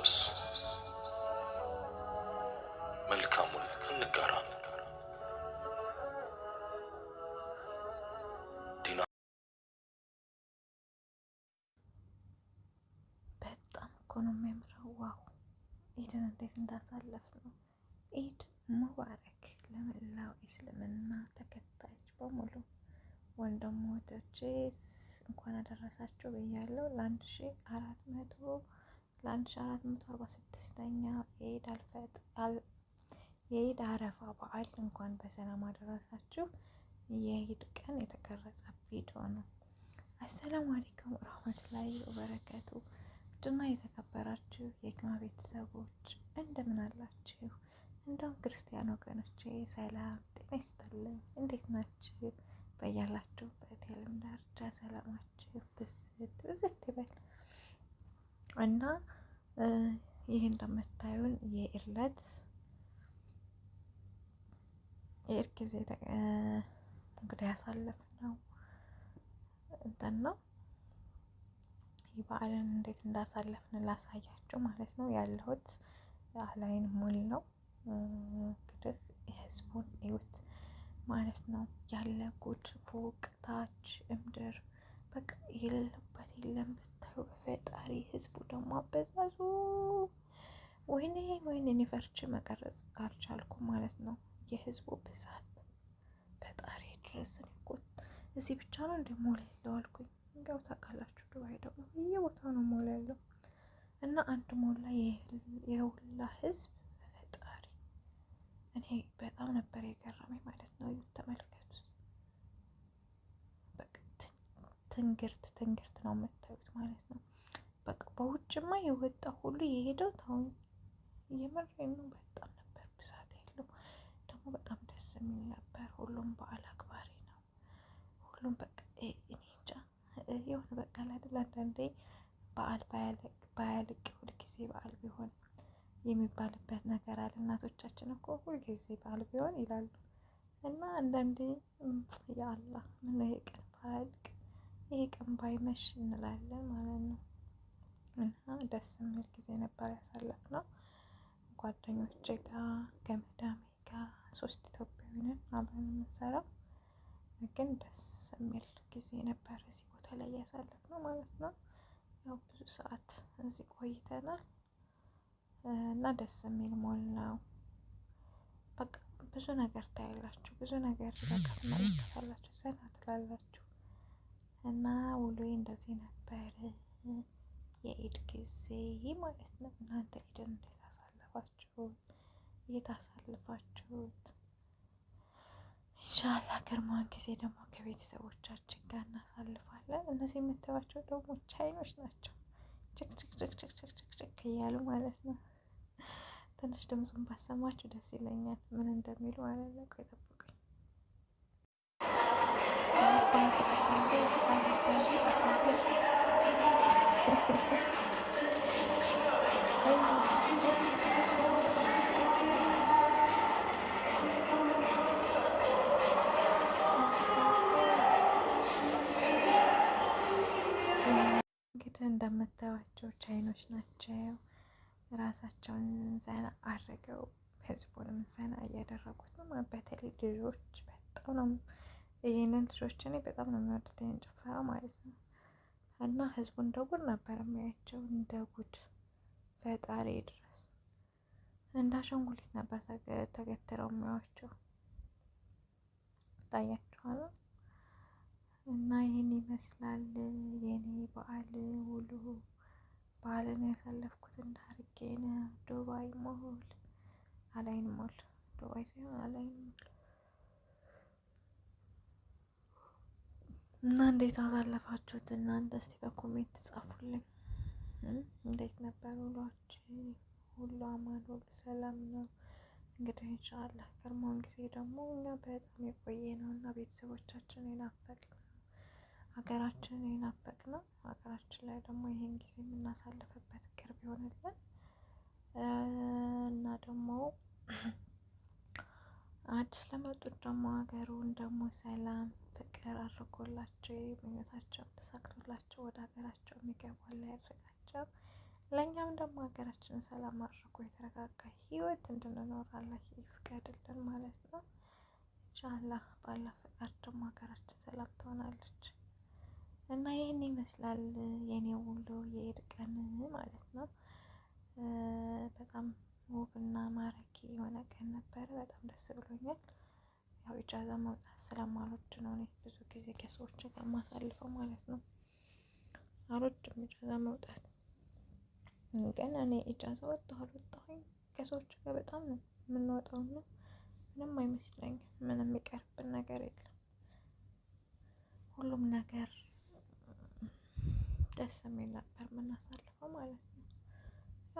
እንተዋወስ፣ መልካሙን እንጋራ። ዲና በጣም እኮ ነው የሚያምረው። ዋው! ኢድን እንዴት እንዳሳለፍ ነው። ኢድ ሙባረክ ለመላው እስልምና ተከታዮች በሙሉ ወንድሞቼ እንኳን አደረሳችሁ ብያለሁ። ለ1446ኛ የኢድ አረፋ በዓል እንኳን በሰላም አደረሳችሁ። የኢድ ቀን የተቀረጸ ቪዲዮ ነው። አሰላሙ አለይኩም ወራህመቱላሂ ወበረካቱ። ውድና የተከበራችሁ የህክማ ቤተሰቦች እንደምን አላችሁ? እንደውም ክርስቲያን ወገኖቼ ሰላም ጤና ይስጥልኝ። እንዴት ናችሁ? በያላችሁበት የዓለም ዳርቻ ሰላማችሁ ብዝት ይበል እና ይህ እንደምታዩን የኢድ ጊዜ እንግዲህ ያሳለፍነው እንትን ነው። በዓልን እንዴት እንዳሳለፍን ላሳያችሁ ማለት ነው። ያለሁት አላይን ሞል ነው። እንግዲህ የህዝቡን እዩት ማለት ነው። ያለ ጉድ ፎቅ ታች እምድር በቃ የሌለበት የለም ብታዩ በፈጣሪ። ህዝቡ ደግሞ አበዛዙ ወይኔ እኔ ፈርቼ መቀረጽ አልቻልኩም ማለት ነው። የህዝቡ ብዛት ፈጣሪ ድረስ እኮ እዚህ ብቻ ነው እንደ ሞል ያለው አልኩኝ። እንዲያው ታውቃላችሁ ዱባይ ደግሞ በየቦታው ነው ሞል ያለው እና አንድ ሞል ላይ የሁላ ህዝብ ፈጣሪ። እኔ በጣም ነበር የገረመኝ ማለት ነው። ተመልከቱት በቃ ትንግርት ነው የምታዩት ማለት ነው። በቃ በውጭማ የወጣ ሁሉ የሄደው ታውን እየመረኝ ነው። በጣም ነበር ብዛት ያለው ደግሞ በጣም ደስ የሚል ነበር። ሁሉም በዓል አክባሪ ነው። ሁሉም በቃ እኔ እንጃ የሆነ በቃ አይደል አንዳንዴ በዓል ባያልቅ ሁልጊዜ በዓል ቢሆን የሚባልበት ነገር አለ። እናቶቻችን እኮ ሁልጊዜ በዓል ቢሆን ይላሉ እና አንዳንዴ ያአላህ ምን ይሄ ቀን ባያልቅ ይሄ ቀን ባይመሽ እንላለን ማለት ነው። እና ደስ የሚል ጊዜ ነበር ያሳለፍነው ጓደኞቼ ጋር ከመዳሜ ጋር 3 ኢትዮጵያዊ ነን አብረን የምንሰራው። ግን ደስ የሚል ጊዜ ነበር እዚህ ቦታ ላይ ያሳለፍነው ማለት ነው። ያው ብዙ ሰዓት እዚህ ቆይተናል እና ደስ የሚል ሞል ነው። በቃ ብዙ ነገር ታያላችሁ፣ ብዙ ነገር በቃ ትመለከታላችሁ፣ ዘና ትላላችሁ እና ውሎዬ እንደዚህ ነበር የኢድ ጊዜ ማለት ነው። እናንተ ኢድን እንዴት አሳለፋችሁት? የት አሳልፋችሁት? ኢንሻአላህ ከርማን ጊዜ ደግሞ ከቤተሰቦቻችን ጋር እናሳልፋለን። እነዚህ የምታዩቸው ደግሞ ቻይኖች ናቸው። ጭቅ እያሉ ማለት ነው። ትንሽ ድምፁን ባሰማችሁ ደስ ይለኛል፣ ምን እንደሚሉ ማለት ነው። ቆይ ጠብቁኝ። እንግዲህ እንደምታዩቸው ቻይኖች ናቸው። ራሳቸውን ዘና አድርገው ህዝቡንም ዘና እያደረጉት ነው። በተለይ ልጆች በጣም ነው ይሄንን ልጆች እኔ በጣም ነው የሚወዱት ይሄን ጭፈራ ማለት ነው። እና ህዝቡ እንደ ጉድ ነበር የሚያያቸው፣ እንደ ጉድ ፈጣሪ ድረስ እንደ አሻንጉሊት ነበር ተገትረው የሚያዩቸው። ታያችኋል። እና ይህን ይመስላል የኔ በዓል ውሎ። በዓልን ያሳለፍኩት እንዳርጌ ነው። ዱባይ ሞል አላይን ሞል፣ ዱባይ ሳይሆን አላይን ሞል። እና እንዴት አሳለፋችሁት እናንተ? እስቲ በኮሜንት ጻፉልኝ። እንዴት ነበር ውሏችሁ? ሁሉ አማን፣ ሁሉ ሰላም ነው? እንግዲህ ኢንሻአላህ ከርሞን ጊዜ ደግሞ እኛ በጣም የቆየ ነው እና ቤተሰቦቻችን የናፈቅ ነው፣ ሀገራችን የናፈቅ ነው። ሀገራችን ላይ ደግሞ ይሄን ጊዜ የምናሳልፍበት ቅርብ ይሆንልን እና ደግሞ አዲስ ለመጡት ደግሞ ሀገሩን ደግሞ ሰላም ፍቅር አድርጎላቸው ምኞታቸውን ተሳክቶላቸው ወደ ሀገራቸው የሚገቡ አላህ ያድርጋቸው። ለእኛም ደግሞ ሀገራችንን ሰላም አድርጎ የተረጋጋ ህይወት እንድንኖር አላህ ይፍቀድልን ማለት ነው። ኢንሻአላህ ባላህ ፈቃድ ደግሞ ሀገራችን ሰላም ትሆናለች እና ይህን ይመስላል የኔ ውሎ የኢድ ቀን ማለት ነው። በጣም ውብና ማራኪ የሆነ ቀን ነበረ። በጣም ደስ ብሎኛል። ያው ኢጃዛ መውጣት ስለማልወድ ነው እኔ ብዙ ጊዜ ከሰዎች ጋር ማሳልፈው ማለት ነው። አልወድም ኢጃዛ መውጣት። ግን እኔ ኢጃዛ ወጣሁ አልወጣሁኝ ከሰዎች ጋር በጣም ነው የምንወጣው እና ምንም አይመስለኝም። ምንም የሚቀርብን ነገር የለም። ሁሉም ነገር ደስ የሚል ነበር የምናሳልፈው ማለት ነው።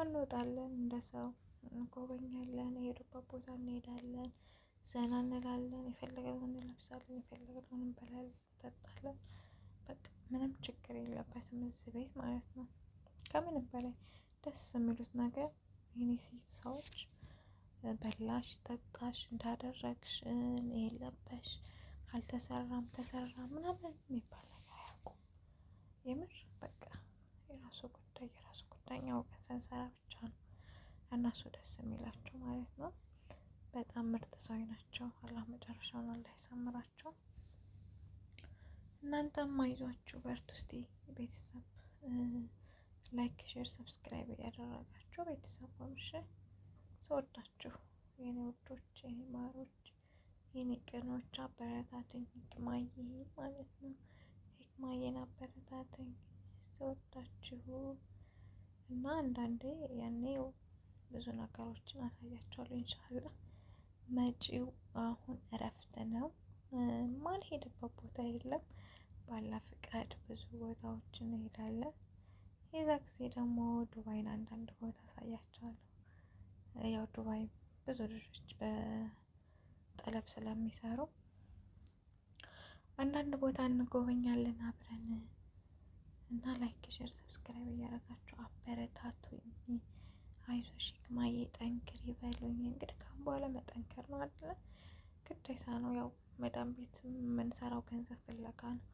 እንወጣለን፣ እንደ ሰው እንጎበኛለን፣ የሄዱበት ቦታ እንሄዳለን፣ ዘና እንላለን፣ የፈለግነውን እንለብሳለን፣ የፈለግነውን እንበላለን፣ እንጠጣለን። በቃ ምንም ችግር የለበትም እዚህ ቤት ማለት ነው። ከምንም በላይ ደስ የሚሉት ነገር የኔ ሴት ሰዎች በላሽ፣ ጠጣሽ፣ እንዳደረግሽ፣ የለበሽ፣ አልተሰራም ተሰራ ምናምን የሚባል ነገር አያውቁም። የምር በቃ የራሱ ጉዳይ የራሱ ጉዳይ እኛ አውቀን ስንሰራ ብቻ ነው እነሱ ደስ የሚላቸው ማለት ነው። በጣም ምርጥ ሰው ናቸው። አላህ መጨረሻውን አላህ ያሳምራቸው። እናንተም አይዟችሁ በርቱ። እስቲ ቤተሰብ ላይክ፣ ሼር፣ ሰብስክራይብ እያደረጋችሁ ቤተሰብ ወምሽ ተወዳችሁ የኔ ውዶች፣ የኔ ማሮች፣ የኔ ቅኖች አበረታተኝ ህክማዬ ማለት ነው። ህክማዬን አበረታተኝ ተወዳችሁ እና አንዳንዴ ያኔ ብዙ ነገሮችን አሳያቸዋለሁ ኢንሻአላህ። መጪው አሁን እረፍት ነው። ማልሄድበት ቦታ የለም። ባላ ፍቃድ ብዙ ቦታዎችን እንሄዳለን። የዛ ጊዜ ደግሞ ዱባይን አንዳንድ ቦታ አሳያቸዋለሁ። ያው ዱባይ ብዙ ልጆች በጠለብ ስለሚሰሩ አንዳንድ ቦታ እንጎበኛለን አብረን እና ላይክ፣ ሼር፣ ሰብስክራይብ እያደረጋችሁ አበረታቱኝ። አይዞሽ ህክማዬ ጠንክሪ በሉኝ። እንግዲህ ካሁን በኋላ መጠንከር ነው አይደለ? ግዴታ ነው። ያው መዳም ቤት የምንሰራው ገንዘብ ፍለጋ ነው።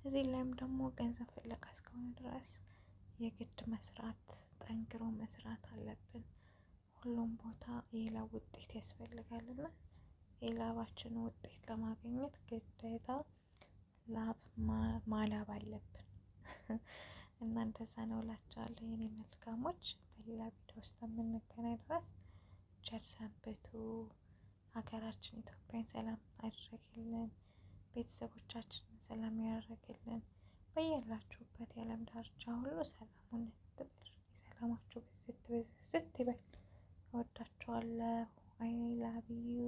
እዚህ ላይም ደግሞ ገንዘብ ፍለጋ እስከሆነ ድረስ የግድ መስራት፣ ጠንክሮ መስራት አለብን። ሁሉም ቦታ የላብ ውጤት ያስፈልጋልና የላባችን ውጤት ለማግኘት ግዴታ ላብ ማላብ አለብን እና እንደዛ ነው እላቸዋለሁ የኔ መልካሞች። በሌላ ቪዲዮ ውስጥ የምንገናኝ ድረስ ቸር ሰንብቱ። ሀገራችን ኢትዮጵያን ሰላም አድርግልን፣ ቤተሰቦቻችንን ሰላም ያደርግልን። በያላችሁበት የዓለም ዳርቻ ሁሉ ሰላሙን ትበል፣ ሰላማችሁ ብዝት ይበል። እወዳችኋለሁ። አይ ላቭ ዩ፣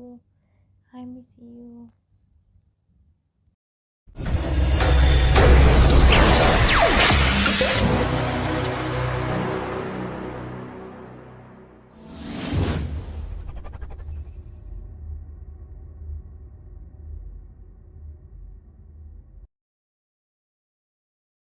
አይ ሚስ ዩ።